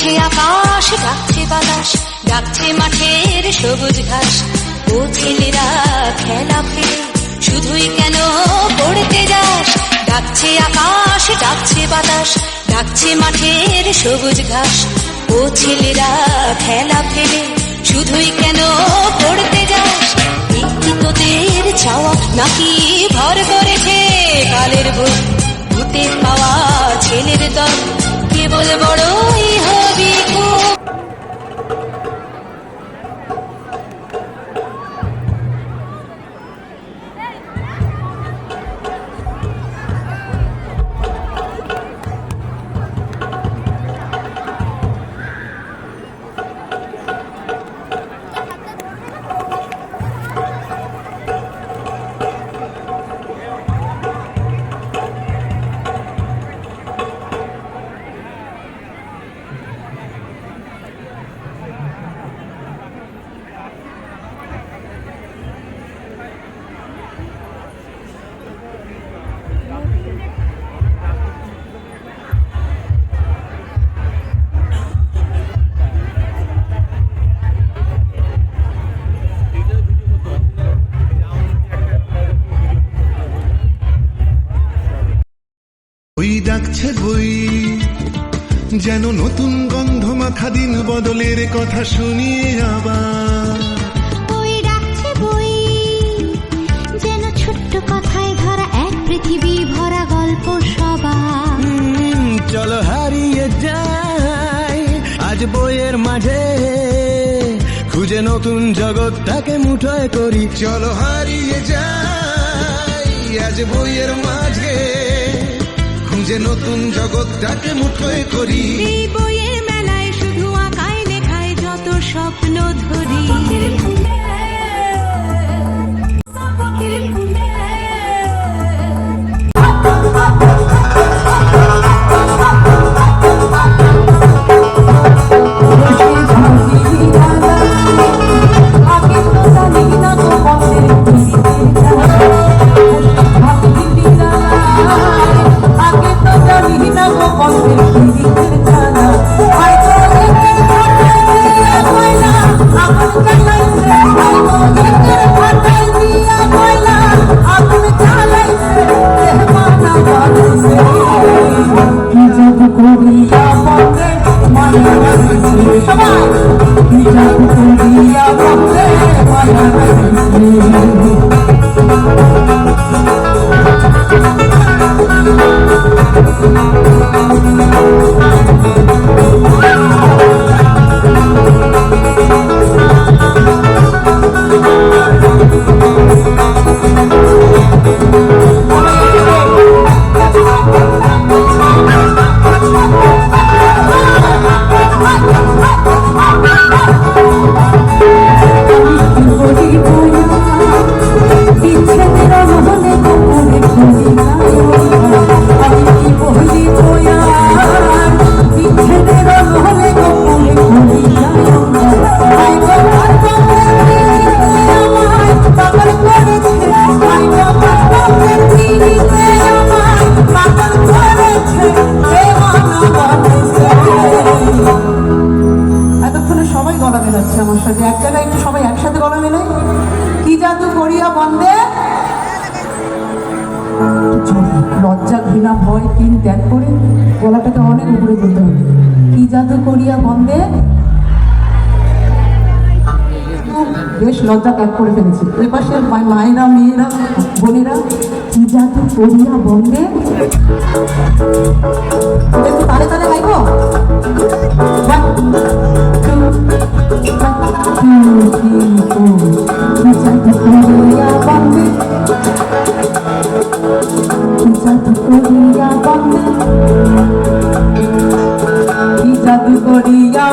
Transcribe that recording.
ডাকছে আকাশ, ডাকছে বাতাস, ডাকছে মাঠের সবুজ ঘাস। ও ছেলেরা খেলা ফেলে শুধুই কেন পড়তে যাস? ডাকছে আকাশ, ডাকছে বাতাস, ডাকছে মাঠের সবুজ ঘাস। ও ছেলেরা খেলা ফেলে শুধুই কেন পড়তে যাস? এই কি তোদের চাওয়া নাকি ভর করেছে কালের ভূত? ভূতে পাওয়া ছেলের দল কেবল বড়ই হবি খুব। বই ডাকছে বই, যেন নতুন গন্ধ মাখা দিন বদলের কথা শুনিয়ে আবার। বই ডাকছে বই, যেন ছোট্ট কথায় ধরা এক পৃথিবী ভরা গল্প সবার। চলো হারিয়ে যাই আজ বইয়ের মাঝে, খুঁজে নতুন জগৎটাকে মুঠোয় করি। চলো হারিয়ে যাই আজ বইয়ের মাঝে, খুঁজে নতুন জগৎটাকে মুঠোয় করি। এই বইয়ের মেলায় শুধু আঁকায় লেখায় যত স্বপ্ন ধরি। আমার সাথে এক জায়গায় একটু সবাই একসাথে গলা মেলাই। কি জাদু করিয়া বন্দে, লজ্জা ঘৃণা ভয় তিন ত্যাগ করে গলাটাকে অনেক উপরে তুলতে হবে। কি জাদু করিয়া বন্দে, বেশ লজ্জা ত্যাগ করে ফেলেছি। ওই পাশে মায়েরা মেয়েরা বোনেরা কি জাদু করিয়া বন্দে, একটু তালে তালে গাইবো। জাদু করিয়া